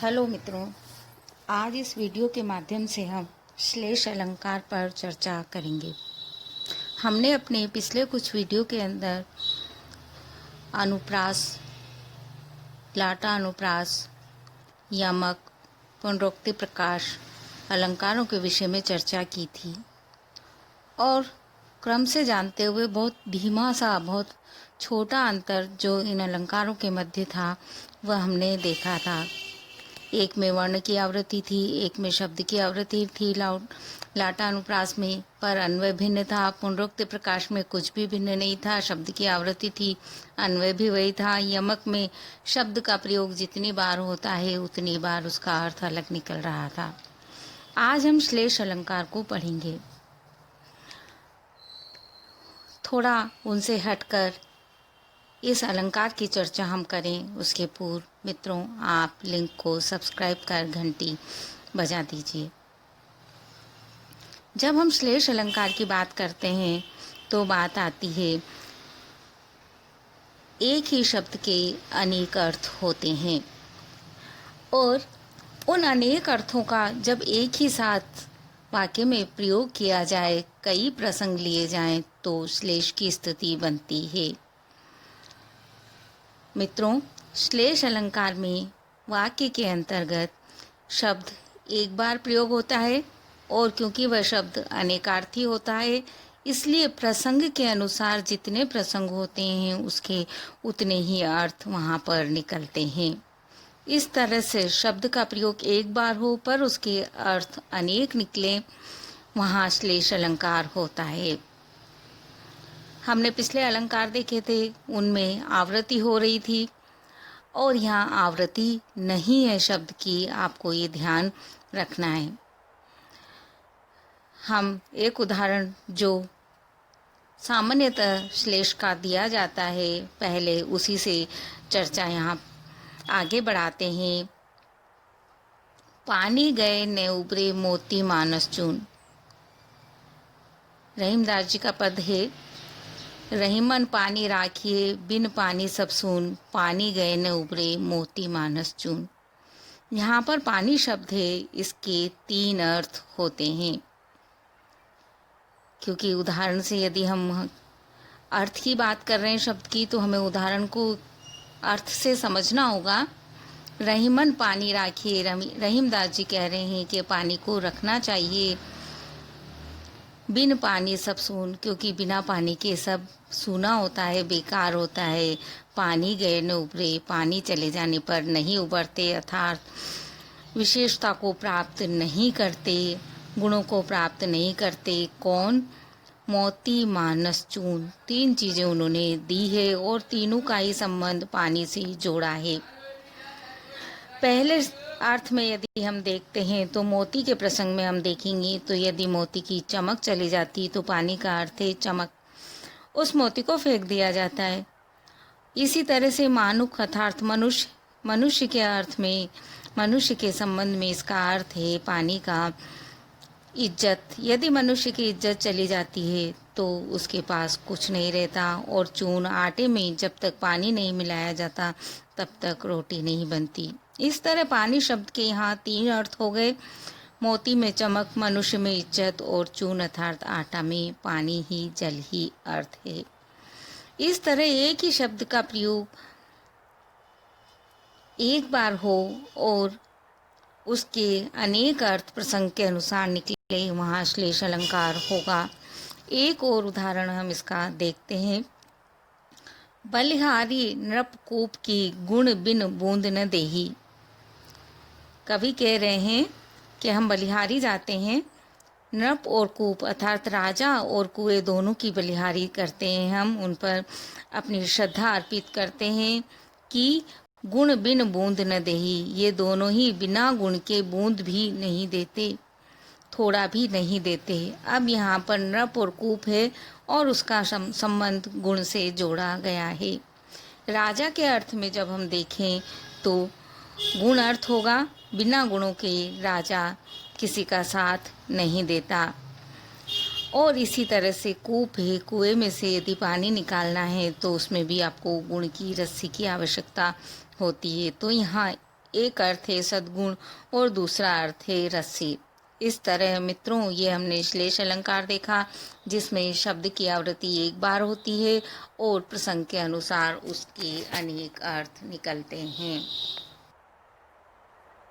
Hello मित्रों, आज इस वीडियो के माध्यम से हम श्लेष अलंकार पर चर्चा करेंगे। हमने अपने पिछले कुछ वीडियो के अंदर अनुप्रास, लाटा अनुप्रास, यमक, पुनरोक्ति प्रकाश अलंकारों के विषय में चर्चा की थी और क्रम से जानते हुए बहुत धीमा सा, बहुत छोटा अंतर जो इन अलंकारों के मध्य था वह हमने देखा था। एक में वर्ण की आवृत्ति थी, एक में शब्द की आवृत्ति थी लाटा अनुप्रास में, पर अन्वय भिन्न था। पुनरोक्ति प्रकाश में कुछ भी भिन्न नहीं था, शब्द की आवृत्ति थी, अन्वय भी वही था। यमक में शब्द का प्रयोग जितनी बार होता है उतनी बार उसका अर्थ अलग निकल रहा था। आज हम श्लेष अलंकार को पढ़ेंगे। थोड़ा उनसे हटकर इस अलंकार की चर्चा हम करें उसके पूर्व मित्रों, आप लिंक को सब्सक्राइब कर घंटी बजा दीजिए। जब हम श्लेष अलंकार की बात करते हैं तो बात आती है एक ही शब्द के अनेक अर्थ होते हैं और उन अनेक अर्थों का जब एक ही साथ वाक्य में प्रयोग किया जाए, कई प्रसंग लिए जाएं, तो श्लेष की स्थिति बनती है। मित्रों, श्लेष अलंकार में वाक्य के अंतर्गत शब्द एक बार प्रयोग होता है और क्योंकि वह शब्द अनेकार्थी होता है इसलिए प्रसंग के अनुसार जितने प्रसंग होते हैं उसके उतने ही अर्थ वहाँ पर निकलते हैं। इस तरह से शब्द का प्रयोग एक बार हो पर उसके अर्थ अनेक निकले, वहाँ श्लेष अलंकार होता है। हमने पिछले अलंकार देखे थे, उनमें आवृत्ति हो रही थी और यहाँ आवृत्ति नहीं है शब्द की, आपको ये ध्यान रखना है। हम एक उदाहरण जो सामान्यतः श्लेष का दिया जाता है पहले उसी से चर्चा यहाँ आगे बढ़ाते हैं। पानी गए ने उबरे मोती मानस चून। रहीमदास जी का पद है, रहीमन पानी राखिए बिन पानी सब सून, पानी गए न उबरे मोती मानस चून। यहाँ पर पानी शब्द है, इसके तीन अर्थ होते हैं। क्योंकि उदाहरण से यदि हम अर्थ की बात कर रहे हैं शब्द की तो हमें उदाहरण को अर्थ से समझना होगा। रहीमन पानी राखिए, रहीमदास जी कह रहे हैं कि पानी को रखना चाहिए। बिन पानी सब सून, क्योंकि बिना पानी के सब सूना होता है, बेकार होता है। पानी गए न उबरे, पानी चले जाने पर नहीं उबरते, अर्थात विशेषता को प्राप्त नहीं करते, गुणों को प्राप्त नहीं करते। कौन? मोती मानस चून। तीन चीजें उन्होंने दी है और तीनों का ही संबंध पानी से जोड़ा है। पहले अर्थ में यदि हम देखते हैं तो मोती के प्रसंग में हम देखेंगे तो यदि मोती की चमक चली जाती तो पानी का अर्थ है चमक, उस मोती को फेंक दिया जाता है। इसी तरह से मानुख अर्थात मनुष्य के अर्थ में, मनुष्य के संबंध में इसका अर्थ है पानी का इज्जत। यदि मनुष्य की इज्जत चली जाती है तो उसके पास कुछ नहीं रहता। और चून, आटे में जब तक पानी नहीं मिलाया जाता तब तक रोटी नहीं बनती। इस तरह पानी शब्द के यहाँ तीन अर्थ हो गए। मोती में चमक, मनुष्य में इज्जत और चून अर्थात आटा में पानी ही, जल ही अर्थ है। इस तरह एक ही शब्द का प्रयोग एक बार हो और उसके अनेक अर्थ प्रसंग के अनुसार निकले, वहाँ श्लेष अलंकार होगा। एक और उदाहरण हम इसका देखते हैं। बलिहारी नृपकूप की गुण बिन बूंद न देही। कवि कह रहे हैं कि हम बलिहारी जाते हैं, नृप और कूप अर्थात राजा और कुएं दोनों की बलिहारी करते हैं, हम उन पर अपनी श्रद्धा अर्पित करते हैं कि गुण बिन बूंद न देही, ये दोनों ही बिना गुण के बूंद भी नहीं देते, थोड़ा भी नहीं देते। अब यहाँ पर नृप और कूप है और उसका संबंध गुण से जोड़ा गया है। राजा के अर्थ में जब हम देखें तो गुण अर्थ होगा, बिना गुणों के राजा किसी का साथ नहीं देता। और इसी तरह से कूप है, कुएं में से यदि पानी निकालना है तो उसमें भी आपको गुण की रस्सी की आवश्यकता होती है। तो यहाँ एक अर्थ है सद्गुण और दूसरा अर्थ है रस्सी। इस तरह मित्रों, ये हमने श्लेष अलंकार देखा, जिसमें शब्द की आवृत्ति एक बार होती है और प्रसंग के अनुसार उसके अनेक अर्थ निकलते हैं।